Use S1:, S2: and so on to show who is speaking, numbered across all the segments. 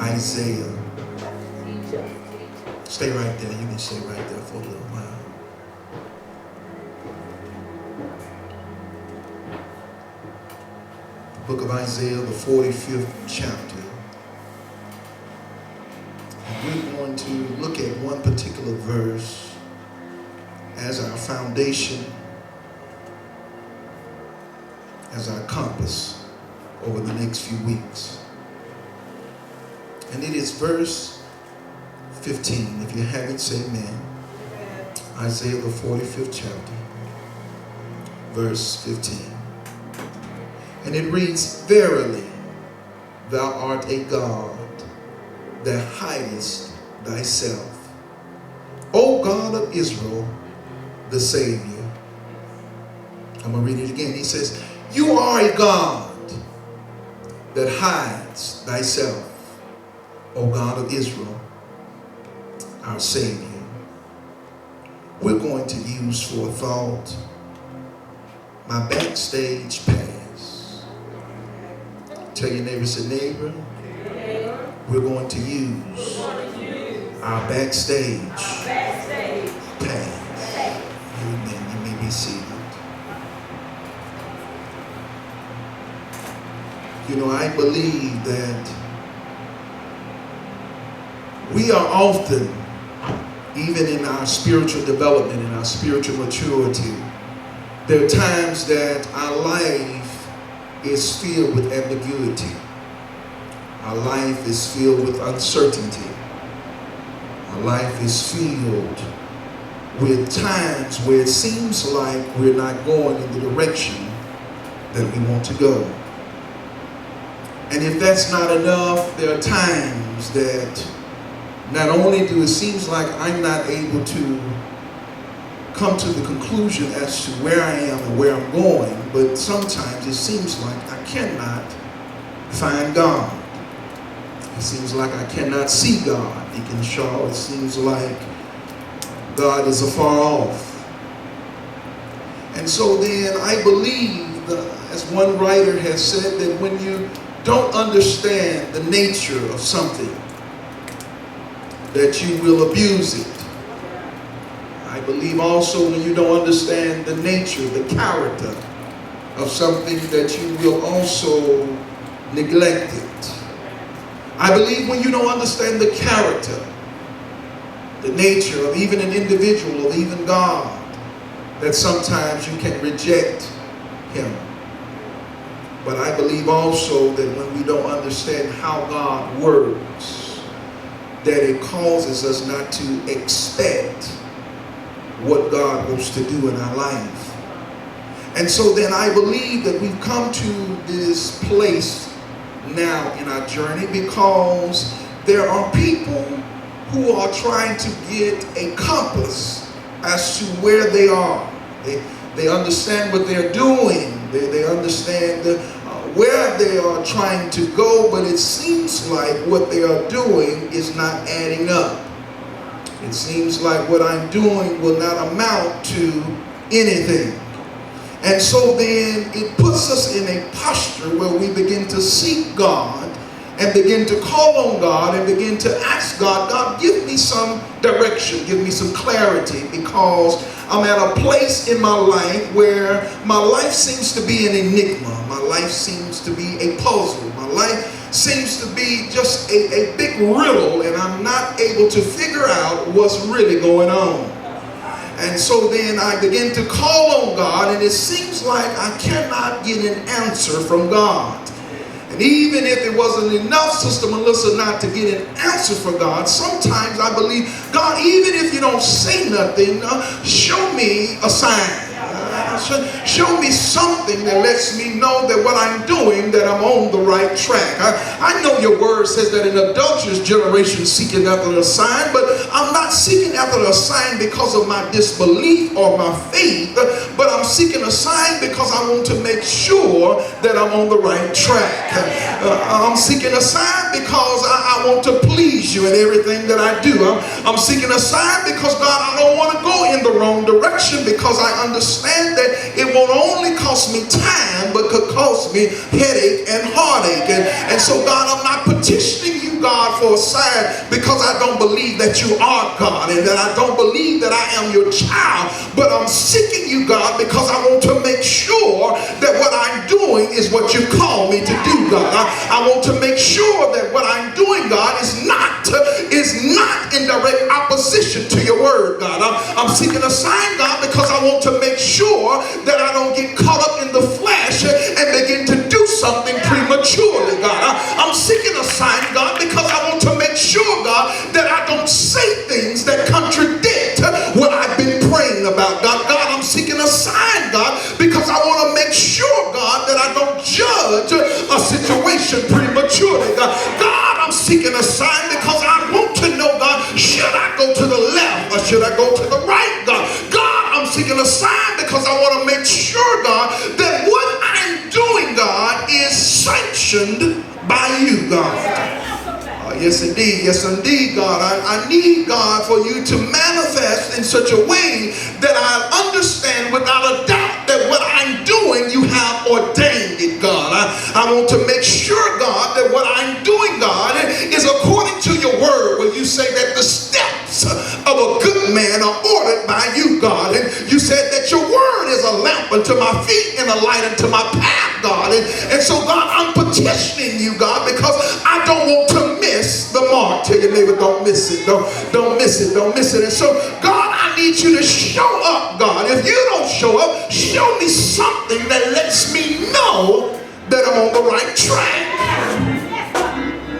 S1: Isaiah. Stay right there. You can stay right there for a little while. The book of Isaiah, the 45th chapter. And we're going to look at one particular verse as our foundation, as our compass over the next few weeks. And it is verse 15. If you have it, say amen. Isaiah, the 45th chapter, verse 15. And it reads, "Verily, thou art a God that hidest thyself, O God of Israel, the Savior." I'm going to read it again. He says, "You are a God that hides thyself, O God of Israel, our Savior." We're going to use for a thought my backstage pass. Tell your neighbor, say, neighbor, we're going to use our backstage pass. Amen. You may be seated. You know, I believe that we are often, even in our spiritual development, in our spiritual maturity, there are times that our life is filled with ambiguity. Our life is filled with uncertainty. Our life is filled with times where it seems like we're not going in the direction that we want to go. And if that's not enough, there are times that not only do it seems like I'm not able to come to the conclusion as to where I am and where I'm going, but sometimes it seems like I cannot find God. It seems like I cannot see God. Deacon Shaw, it seems like God is afar off. And so then I believe, as one writer has said, that when you don't understand the nature of something, that you will abuse it. I believe also when you don't understand the nature, the character of something, that you will also neglect it. I believe when you don't understand the character, the nature of even an individual, of even God, that sometimes you can reject him. But I believe also that when we don't understand how God works, that it causes us not to expect what God wants to do in our life. And so then I believe that we've come to this place now in our journey because there are people who are trying to get a compass as to where they are. They understand what they're doing. They understand where they are trying to go, but it seems like what they are doing is not adding up. It seems like what I'm doing will not amount to anything. And so then it puts us in a posture where we begin to seek God and begin to call on God and begin to ask God, God, give me some direction, give me some clarity, because I'm at a place in my life where my life seems to be an enigma. My life seems to be a puzzle. My life seems to be just a big riddle, and I'm not able to figure out what's really going on. And so then I begin to call on God, and it seems like I cannot get an answer from God. And even if it wasn't enough, Sister Melissa, not to get an answer from God, sometimes I believe, God, even if you don't say nothing, show me a sign. Show me something that lets me know that what I'm doing, that I'm on the right track. I know your word says that an adulterous generation seeking after a sign, but I'm not seeking after a sign because of my disbelief or my faith, but I'm seeking a sign because I want to make sure that I'm on the right track. I'm seeking a sign because I want to please please you in everything that I do. I'm seeking a sign because, God, I don't want to go in the wrong direction, because I understand that it won't only cost me time, but could cost me headache and heartache. And so, God, I'm not petitioning you, God, for a sign because I don't believe that you are God, and that I don't believe that I am your child, but I'm seeking you, God, because I want to make sure that what I'm doing is what you call me to do, God. I want to make sure that what I'm doing, God, is not in direct opposition to your word, God. I'm seeking a sign, God, because I want to make sure that I don't get caught up in the flesh and begin to do something prematurely, God. I'm seeking a sign, God, because I want to make sure, God, that I don't say things that contradict what I've been praying about, God. God, I'm seeking a sign, God, because I want to make sure, God, that I don't judge a situation prematurely, God. God, I'm seeking a sign because I want to know, God, should I go to the left or should I go to the right, God? God, I'm seeking a sign because I want to make sure, God, that what I'm doing, God, is sanctioned by you, God. Yes, indeed, God. I need, God, for you to manifest in such a way that I understand without a doubt that what I'm doing, you have ordained it, God. I want to make sure, God, that what I'm doing, God, is according to your word, where you say that the steps of a good man are ordered by you, God. And you said that your word is a lamp unto my feet and a light unto my path, God. And so, God, I'm petitioning you, God, because I don't want to miss the mark. Tell your neighbor, don't miss it. Don't miss it. Don't miss it. And so, God, I need you to show up, God. If you don't show up, show me something that lets me know that I'm on the right track.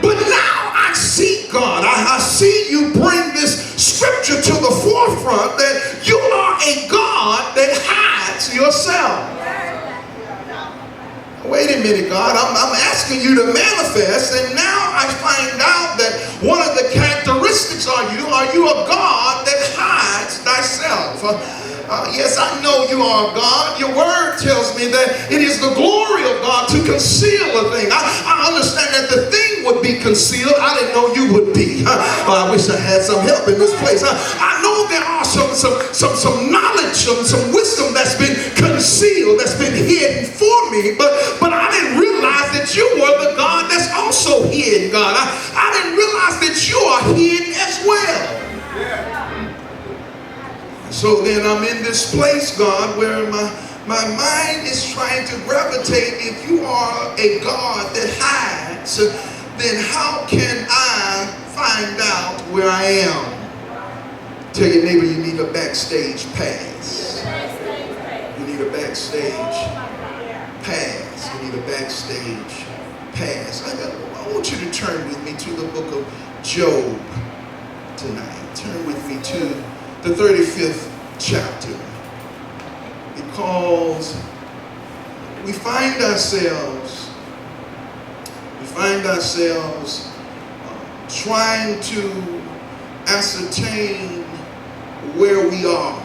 S1: But now I see, God, I see you bring this scripture to the forefront that you are a God that hides yourself. Wait a minute, God, I'm asking you to manifest, and now I find out that one of the characteristics are you a God that hides thyself. Yes, I know you are God. Your word tells me that it is the glory of God to conceal a thing. I understand that the thing would be concealed. I didn't know you would be. I wish I had some help in this place. I know there are some knowledge, some wisdom that's been concealed, that's been hidden for me, but I didn't realize that you were the God that's also hidden, God. I didn't realize that you are hidden as well. So then I'm in this place, God, where my mind is trying to gravitate. If you are a God that hides, then how can I find out where I am? Tell your neighbor you need a backstage pass. You need a backstage pass. You need a backstage pass. I want you to turn with me to the book of Job tonight. Turn with me to the 35th chapter, because we find ourselves trying to ascertain where we are,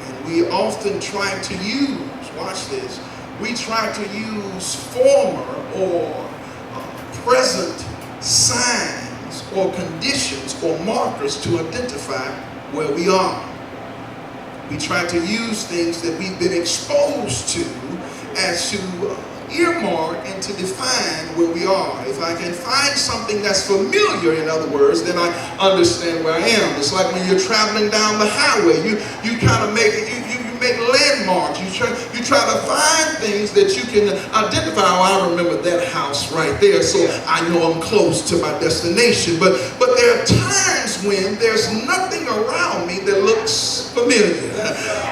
S1: and we often try to use, watch this, we try to use former or present signs or conditions or markers to identify where we are. We try to use things that we've been exposed to as to earmark and to define where we are. If I can find something that's familiar, in other words, then I understand where I am. It's like when you're traveling down the highway, you kind of make it, you make landmarks. You try to find things that you can identify. Oh, I remember that house right there, so I know I'm close to my destination. But there are times when there's nothing around me that looks familiar.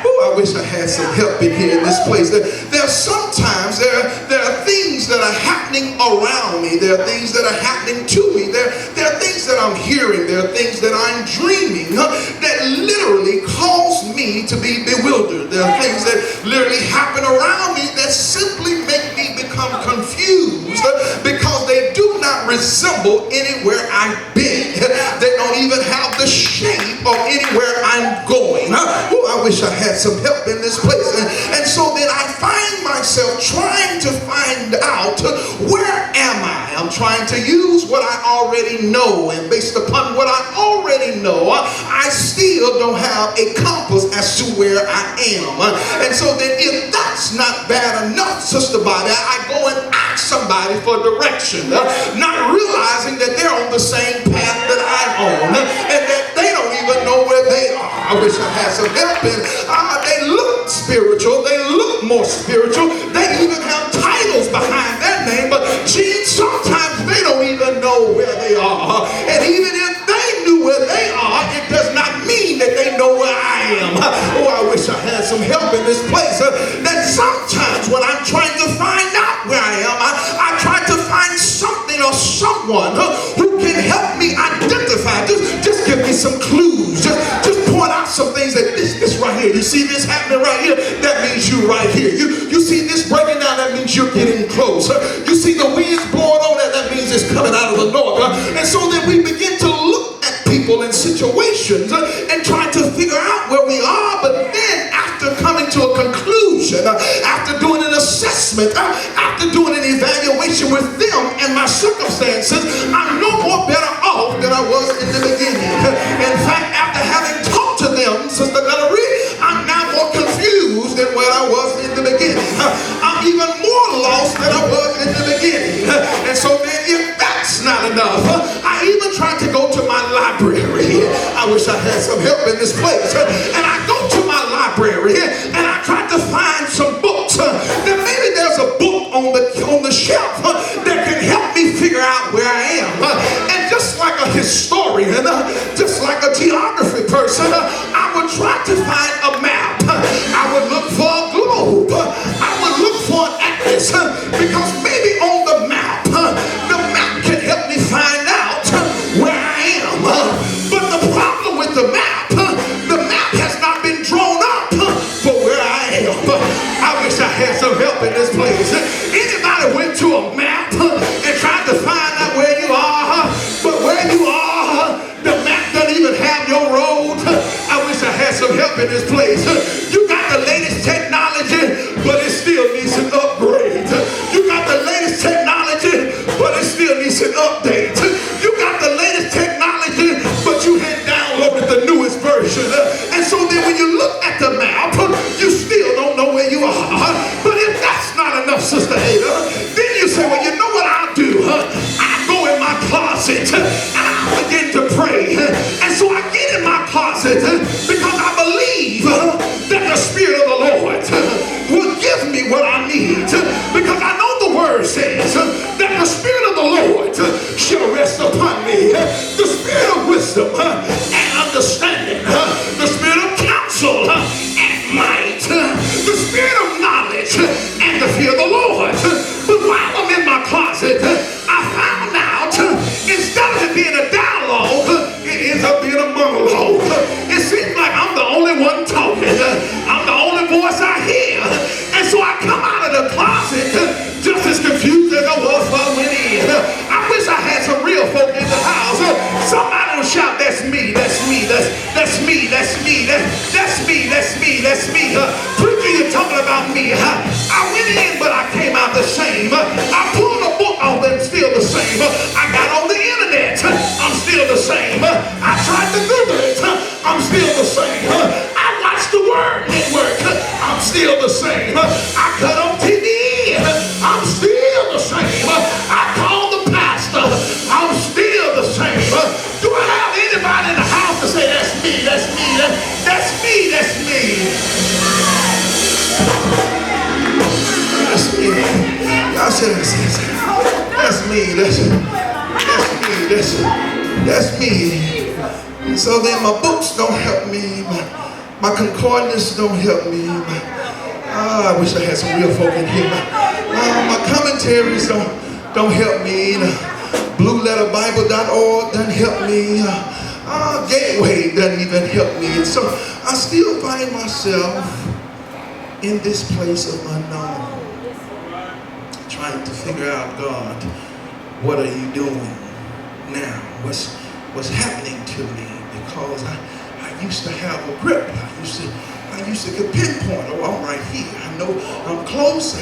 S1: Oh, I wish I had some help in here in this place. There's sometimes there are things that are happening around me. There are things that are happening to me. There are things that I'm hearing. There are things that I'm dreaming that literally cause me to be bewildered. There are things that literally happen around me that simply make me become confused because they do not resemble anywhere I've been. They don't even have the shape of anywhere I'm going. Oh, I wish I had some help in this place. And so then I find myself trying to find out, where am I? I'm trying to use what I already already know, and based upon what I already know, I still don't have a compass as to where I am. And so then if that's not bad enough, Sister Bobby, I go and ask somebody for direction, not realizing that they're on the same path that I'm on, and that they don't even know where they are. I wish I had some help. And they look spiritual, they look more spiritual, they even have titles behind their name, but geez, sometimes they don't even know where they are. And even if they knew where they are, it does not mean that they know where I am. Oh, I wish I had some help in this place. That sometimes when I'm trying to find out where I am, I try to find something or someone who can help me identify. Just give me some clues. Just point out some things that this right here. You see this happening right here? That means you right here. You see this breaking down? That means you're getting close. You see the winds blowing on that means it's coming out of the north. And so then we begin to look at people and situations and try to figure out where we are. But then after coming to a conclusion, after doing an assessment, after doing an evaluation with them and my circumstances, I'm no more better off than I was in the beginning. In fact, after having talked to them, Sister Valerie, I'm now more confused than what I was in the beginning. I'm even more lost than I was in the beginning. And so then if that's not enough, I even tried to go to my library. I wish I had some help in this place. And I go to my library and I tried to find some books. Then maybe there's a book on the shelf that can help me figure out where I am. And just like a historian, just like a geography person, I would try to find a map. I would look for a globe. I would look for an atlas, because maybe on the map can help me find out where I am. But the problem with the map has not been drawn up for where I am. I wish I had some help in this place. Anybody went to a map and tried to find out where you are, but where you are, the map doesn't even have your road? I wish I had some help in this place. You got the latest technology, but it still needs an upgrade. You got the latest technology, but it still needs an update. You got the latest technology, but you hadn't downloaded the newest version. And so then when you look at the map, you still don't know where you are. But if that's not enough, Sister Ada, then you say, well, you know what I'll do? I go in my closet and I begin to pray. And so I get in my closet because I believe that the Spirit of the Lord will give me what I need. Because I know the word says that the Spirit of the Lord shall rest upon me. The Spirit of wisdom and understanding, the Spirit of counsel and might, the Spirit of knowledge and the fear of the Lord. But while I'm in my closet, I found out instead of it being a dialogue, it ends up being a monologue. It seems like I'm the only one talking. I'm the only voice I hear. And so I come out of the closet just as confused as I was when I went in. I wish I had some real folk in the house. Somebody will shout, that's me, that's me, that's me, that's me, that's me, that's me, that's me. Preacher, you're talking about me. I went in, but I came out the same. I pulled a book off and still the same. I got on the internet, I'm still the same. I tried to Google it, I'm still the same. I watched the Word Network, I'm still the same. I cut on TV, I'm still the same. I called the pastor, I'm still the same. Do I have anybody in the house to say that's me, that's me, that's me, that's me? That's me. Y'all said that's me, that's me. And so then my books don't help me, my concordance don't help me. I wish I had some real folk in here. My commentaries don't help me. BlueLetterBible.org doesn't help me. Gateway doesn't even help me. And so I still find myself in this place of unknown, trying to figure out, God, what are you doing now? What's happening to me? Because I used to have a grip. I used to could pinpoint, oh, I'm right here. I know I'm close.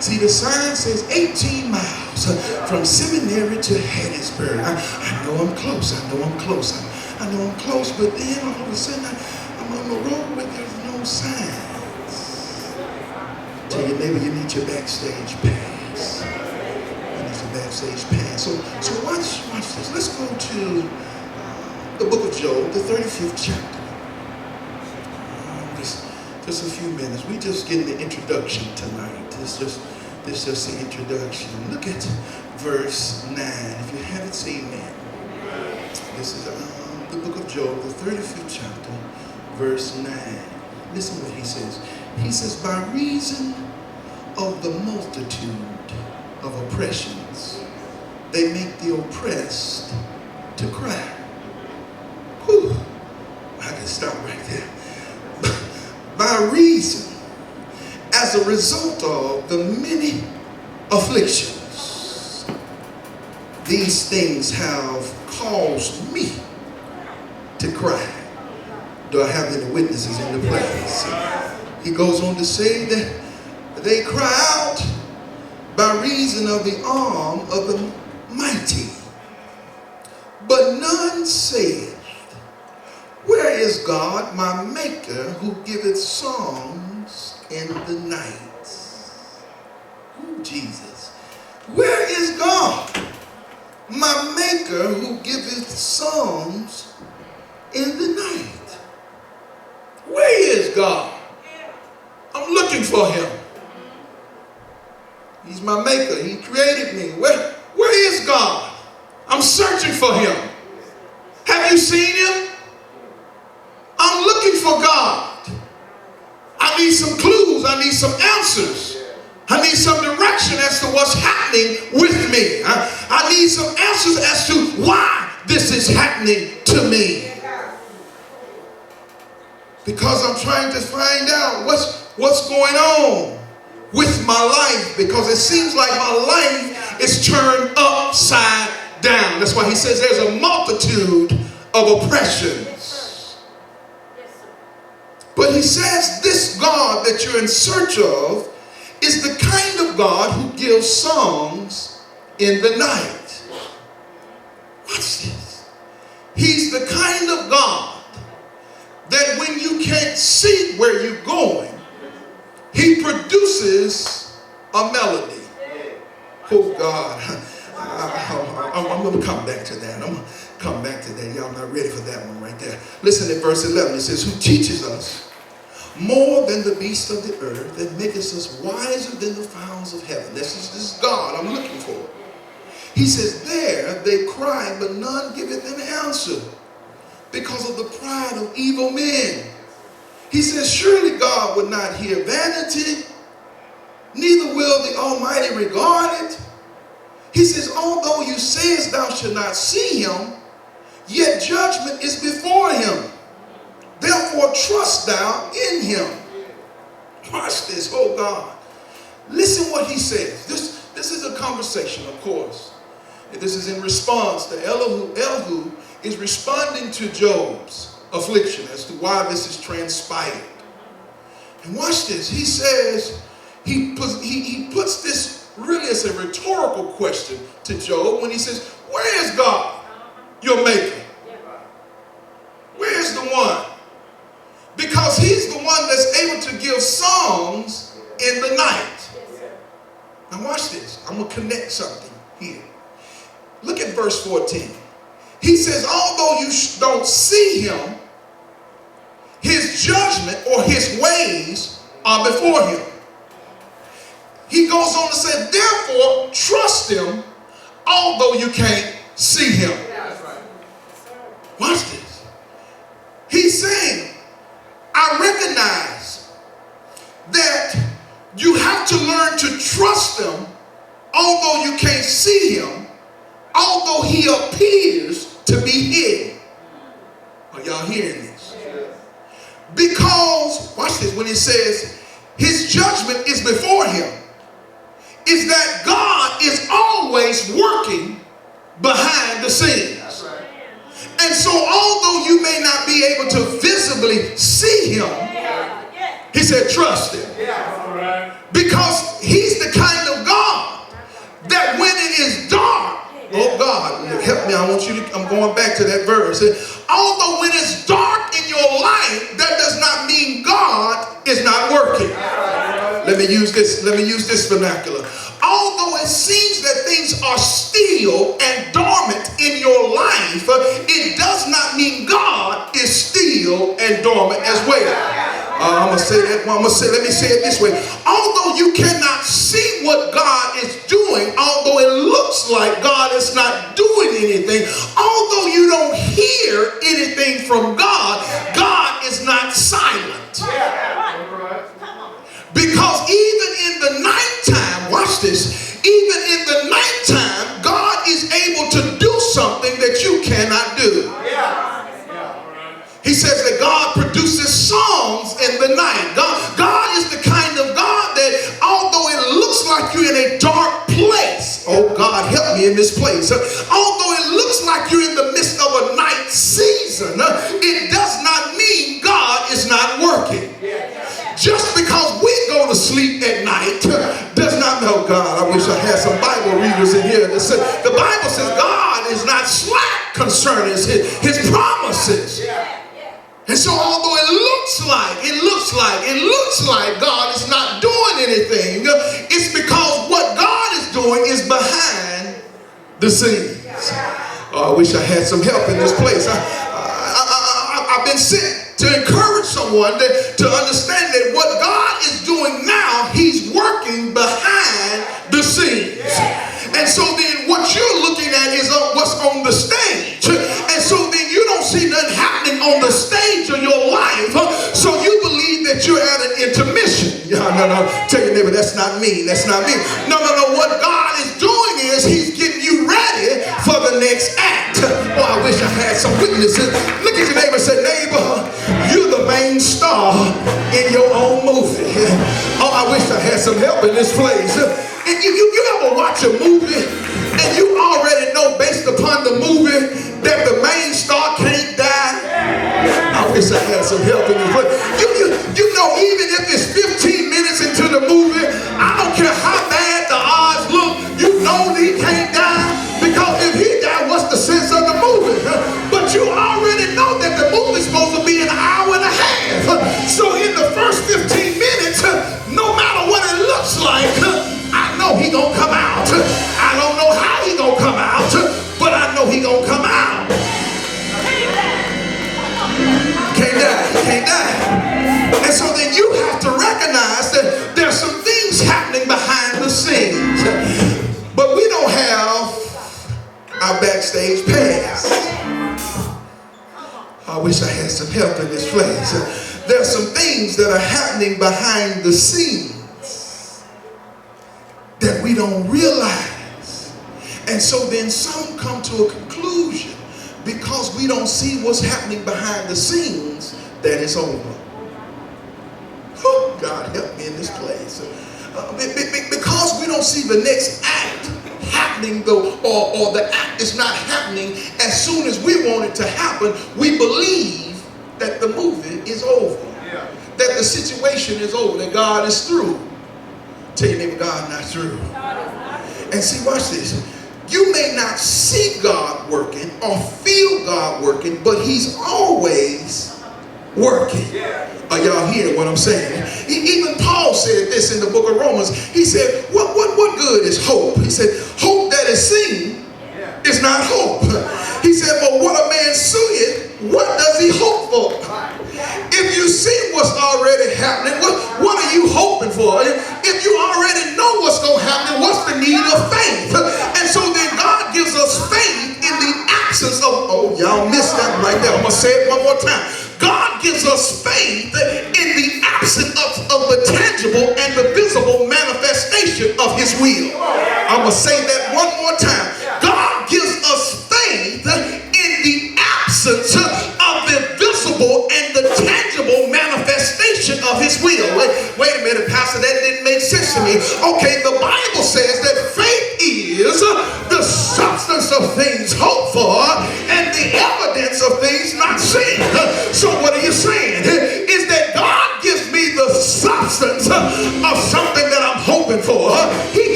S1: See, the sign says 18 miles from Seminary to Hattiesburg. I know I'm close. I know I'm close. I know I'm close, but then all of a sudden I'm on the road where there's no signs. Tell your neighbor you need your Backstage pass. You need your Backstage pass. So watch this. Let's go to the book of Job, the 35th chapter. Just a few minutes. We just getting the introduction tonight. This just the introduction. Look at verse 9. If you have it, say amen. This is the book of Job, the 35th chapter, verse 9. Listen what he says. He says, by reason of the multitude of oppressions, they make the oppressed to cry. Whew. I can stop right there. By reason, as a result of the many afflictions, these things have caused me to cry. Do I have any witnesses in the place? He goes on to say that they cry out by reason of the arm of the mighty. But none said, where is God, my maker, who giveth songs in the night? Ooh, Jesus. Where is God, my maker, who giveth songs in the night? Where is God? I'm looking for him. He's my maker. He created me. Where is God? I'm searching for him. Have you seen him? I'm looking for God. I need some clues. I need some answers. I need some direction as to what's happening with me. I need some answers as to why this is happening to me. Because I'm trying to find out what's going on with my life, because it seems like my life is turned upside down. That's why he says there's a multitude of oppressions. But he says this God that you're in search of is the kind of God who gives songs in the night. Watch this. He's the kind of God that when you can't see where you're going, he produces a melody. Oh God, I'm going to come back to that. I'm going to come back to that. Y'all not ready for that one right there. Listen at verse 11. It says, who teaches us more than the beasts of the earth, and maketh us wiser than the fowls of heaven. This is God I'm looking for. He says, there they cry, but none giveth an answer, because of the pride of evil men. He says, surely God would not hear vanity, neither will the Almighty regard it. He says, although you sayest thou shalt not see him, yet judgment is before him. Therefore trust thou in him. Watch this, oh God. Listen what he says. This is a conversation, of course. This is in response to Elihu is responding to Job's affliction as to why this is transpired. And watch this. He says, he puts this really as a rhetorical question to Job when he says, where is God, your maker? Where is the one? Because he's the one that's able to give songs in the night. Now watch this. I'm going to connect something here. Look at verse 14. He says, although you don't see him, his judgment or his ways are before him. He goes on to say, therefore trust him, although you can't see him. Watch this. He's saying, I recognize that you have to learn to trust him, although you can't see him, although he appears to be hidden. Are y'all hearing this? Because, watch this, when it says his judgment is before him, is that God is always working behind the scenes. And so although you may not be able to visibly see him, He said, trust him. Because he's the kind of God that when it is dark, oh God, help me, I'm going back to that verse. Although when it's dark in your life, that does not mean God is not working. Let me use this vernacular. Although it seems that things are still and dormant in your life, it does not mean God is still and dormant as well. I'm going to say that. Let me say it this way. Although you cannot see what God is doing, although it looks like God is not doing anything, although you don't hear anything from God, God is not silent. Because even in the nighttime, watch this, even in the nighttime, God is able to do something that you cannot do. He says that God produces songs in the night. God is the kind of God that although it looks like you're in a dark place, oh God, help me in this place. Although it looks like you're in the midst of a night season, it does not mean God is not working. Just because we go to sleep at night does not know God. I wish I had some Bible readers in here that said the Bible says God is not slack concerning his promises. And so although it looks like God is not doing anything, it's because what God is doing is behind the scenes. Oh, I wish I had some help in this place. I've been sent to encourage someone to understand that what God is doing now, he's working behind the scenes. And so then what you're looking at is what's on the stage. And so then you don't see nothing happening on the stage of your life. So you believe that you're at an intermission. No. Tell your neighbor, that's not me. That's not me. No. What God is doing is he's getting you ready for the next act. Oh, I wish I had some witnesses. Look at your neighbor and say, neighbor, you're the main star in your own movie. Oh, I wish I had some help in this place. And you ever watch a movie and you already know based upon the movie that the main star can't die? I wish I had some help in this place. You know, even if it's 15 minutes into the movie, I don't care how bad the odds look, you know that he can't die. Because if he died, what's the sense of the movie? But you already know that the movie's supposed to be an hour and a half. So in the first 15 minutes, no matter what it looks like, I know he gonna come out. I don't know how he gonna come out, but I know he gonna come out. Can't die. And so then you have to recognize that there's some things happening behind the scenes. But we don't have our backstage pass. I wish I had some help in this place. There's some things that are happening behind the scenes that we don't realize. And so then some come to a conclusion because we don't see what's happening behind the scenes that it's over. Oh, God, help me in this place. Because we don't see the next act happening though, or the act is not happening as soon as we want it to happen, we believe that the movie is over. That the situation is over, that God is through. Tell your neighbor, God not through. And see, watch this. You may not see God working or feel God working, but he's always working. Are y'all hearing what I'm saying? Even Paul said this in the book of Romans. He said, what good is hope? He said, hope that is seen is not hope. He said, but what a man seeth, what does he hope for? If you see what's already happening, what are you hoping for? If you already know what's going to happen, what's the need of faith? And so then God gives us faith in the absence of, oh, y'all missed that right there. I'm going to say it one more time. God gives us faith in the absence of the tangible and the visible manifestation of his will. I'm going to say that one more time. God gives us faith in the absence of the visible and the tangible manifestation of his will. Wait a minute, Pastor, that didn't make sense to me. Okay, the Bible says that faith is the substance of things hoped for and the evidence of things not seen. So what are you saying? Is that God gives me the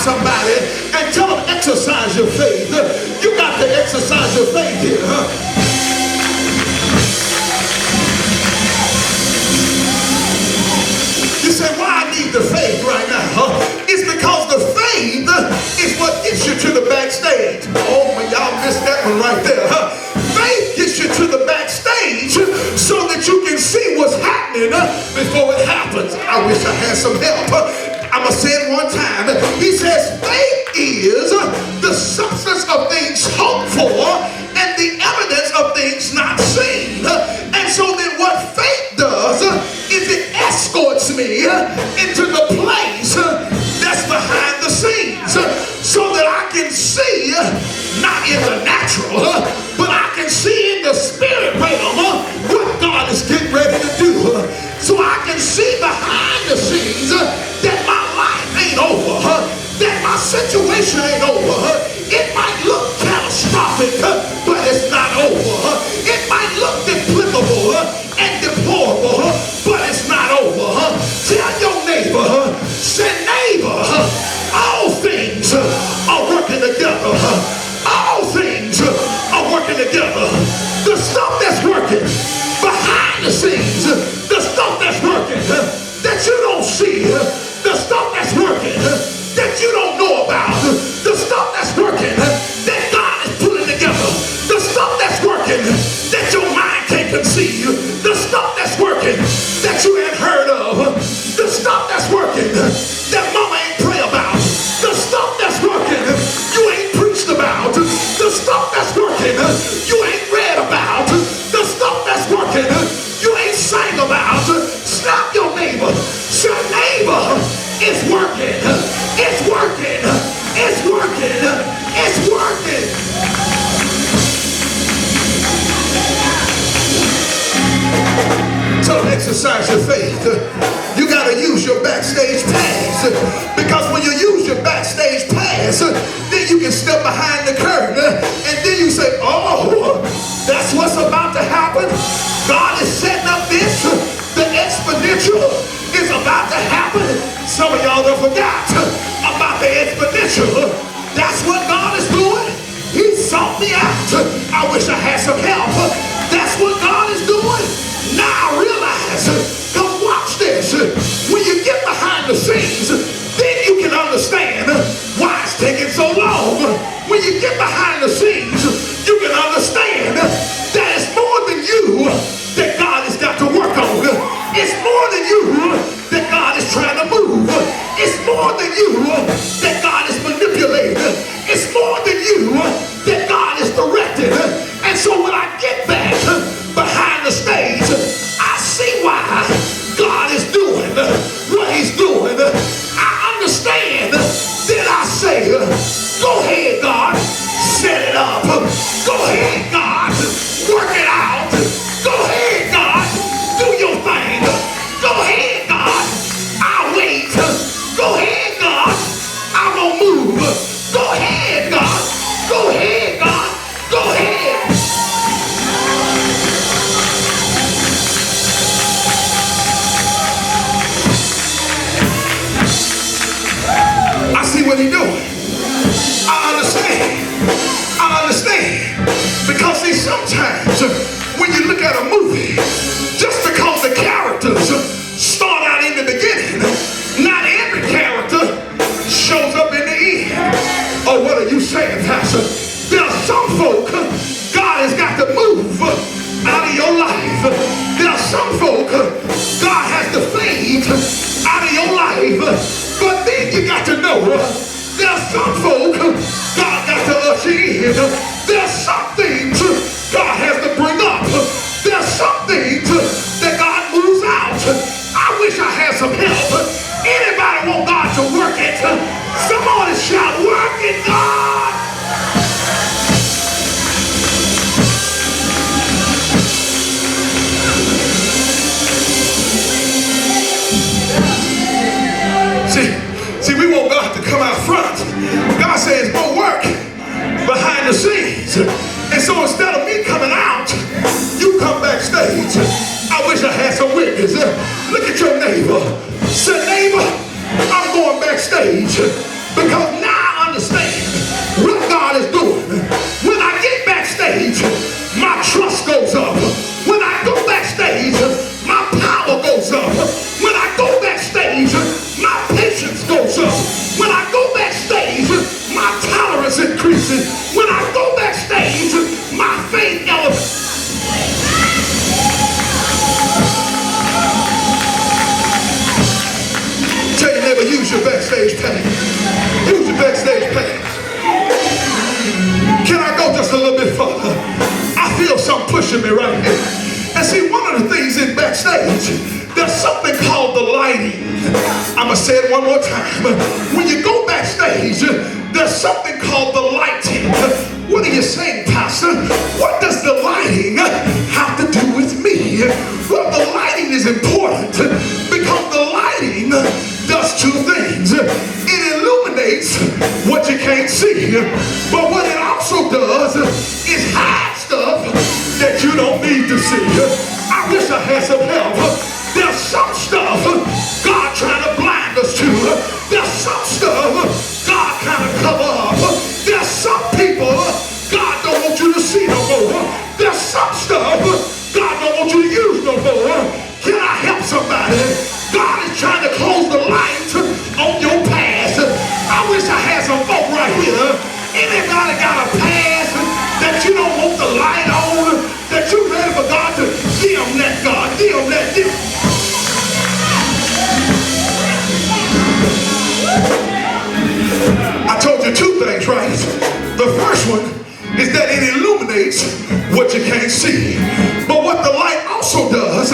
S1: somebody and tell them, exercise your faith. You got to exercise your faith here. You say, why I need the faith right now? It's because the faith is what gets you to the backstage. Oh, man, y'all missed that one right there. Faith gets you to the backstage so that you can see what's happening before it happens. I wish I had some help. I'm going to say it one time. He says, faith is the substance of things hoped for and the evidence of things not seen. And so then what faith does is it escorts me into the place that's behind the scenes so that I can see, not in the natural, but I can see in the spirit realm what God is getting ready to do. So I can see behind the scenes that my life ain't over, that my situation ain't over. It might look catastrophic, but it's not over. It might look deplicable and deplorable, but it's not over. Tell your neighbor, say, neighbor, all things are working together. All things are working together. The stuff that's working behind the scenes, the stuff that's working that you don't see, the stuff that's working that you don't know about, the stuff that's working that God is putting together, the stuff that's working that your mind can't conceive, the stuff that's working that you ain't heard of, the stuff that's working that mama ain't pray about, the stuff that's working you ain't preached about, the stuff that's working you ain't read about, the stuff that's working you ain't sang about. Slap your neighbor. Say, neighbor, it's working. It's working. It's working. It's working. So exercise your faith. You got to use your backstage pass, because when you use your backstage pass, then you can step behind the curtain and then you say, oh, that's what's about to happen. God is setting up this. The exponential is about to happen. Some of y'all done forgot about the exponential. That's what God is doing. He sought me out. I wish I had some help. That's what God is doing. Now I realize, come watch this. When you get behind the scenes, then you can understand why it's taking so long. When you get behind the scenes, you can understand that it's more than you that God has got to work on. It's more than you that God is trying to move. It's more than you that God is manipulating. It's more than you that God is directing. And so when I get back behind the stage, I see why God is doing what he's doing. I understand. Then I say, go ahead, God, set it up. Go ahead, God, work it out. Go ahead, God, do your thing. Go ahead, God, I'll wait. Go ahead, God, I'm gonna move. Go ahead, God. Go ahead, God. Go ahead. I see what he's doing. I understand. Because see, sometimes when you look at a movie, just because the characters start out in the beginning, not every character shows up in the end. Oh, what are you saying, Pastor? There are some folk God has got to move out of your life. There are some folk God has to fade out of your life. But then you got to know there are some folk God got to usher in. There are some things God has to bring up. There are some things that God moves out. I wish I had some help. Anybody want God to work it? Somebody shout, work it, God! See, we want God to come out front. God says, go work behind the scenes. And so instead of me coming out, you come backstage. I wish I had some witness. Look at your neighbor. Say, neighbor, I'm going backstage because when I go backstage, my faith elevates. Tell your neighbor, use your backstage pass. Use your backstage pass. Can I go just a little bit further? I feel something pushing me right here. And see, one of the things in backstage, there's something called the lighting. I'm going to say it one more time. When you go backstage, there's something called the lighting. What are you saying, Pastor? What does the lighting have to do with me? Well, the lighting is important because the lighting does two things. It illuminates what you can't see, but what it also does is hide stuff that you don't need to see. I wish I had some help. There's some stuff God trying to blind us to. There's some stuff God kind of cover up. There's some people God don't want you to see no more. There's some stuff God don't want you to use no more. Can I help somebody? God is trying to close the light on your past. I wish I had some folk right here. Anybody got a past that you don't want the light on? That you ready for God to dim that, God? Dim that, dim. I told you two things, right? The first one is that it illuminates what you can't see. But what the light also does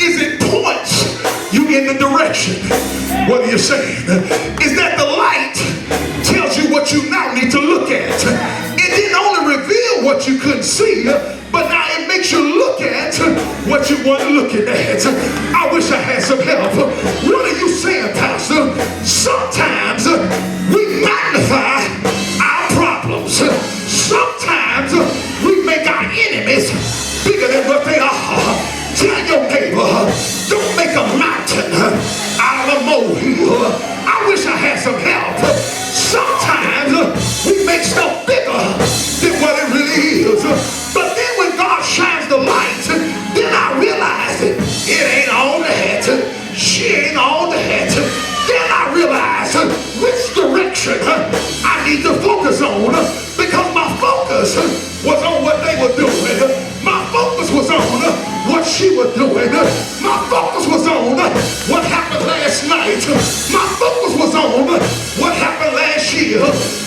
S1: is it points you in the direction. What are you saying? Is that the light tells you what you now need to look at. It didn't only reveal what you couldn't see, but now it makes you look at what you weren't looking at. I wish I had some help. What are you saying, Pastor? Sometimes we magnify our problems. Sometimes we make our enemies bigger than what they are. Tell your neighbor, don't make a mountain out of a molehill. I wish I had some help. Sometimes we make stuff bigger than what it really is. But then when God shines the light, then I realize it ain't all that. She ain't all that. Then I realize which direction I need to focus on, because my focus was on what they were doing. My focus was on what she was doing. My focus was on what happened last night. My focus was on what happened last year.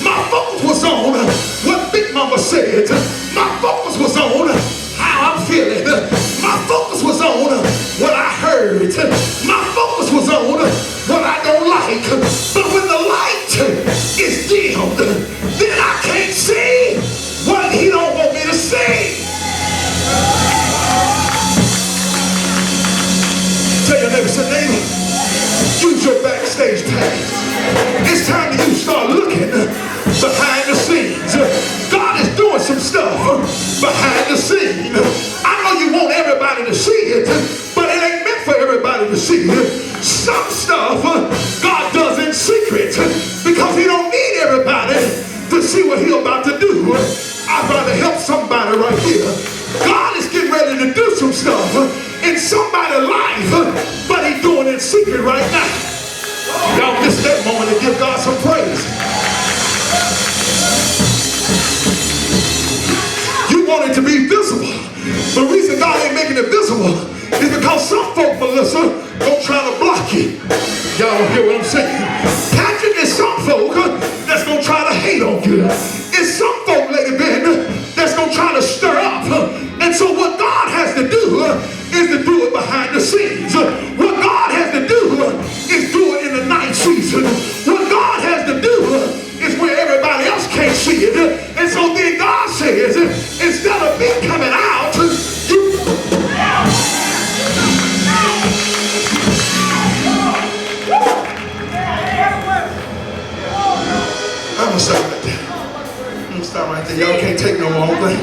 S1: My focus was on what Big Mama said. My focus was on how I'm feeling. My focus was on what I heard. My focus was on what I don't like. But when the light is dimmed, then I can't see what he don't want me to see. Tell your neighbor, say, neighbor, use your backstage pass. It's time that you start looking behind the scenes. God is doing some stuff behind the scenes. I know you want everybody to see it, but it ain't meant for everybody to see it. Some stuff God does in secret because he don't need everybody to see what he's about to do. I'd rather help somebody right here. God is getting ready to do some stuff in somebody's life, but he's doing it in secret right now. Y'all miss that moment and give God some praise. You want it to be visible. The reason God ain't making it visible is because some folk, Melissa, don't try to block you. Y'all don't hear what I'm saying.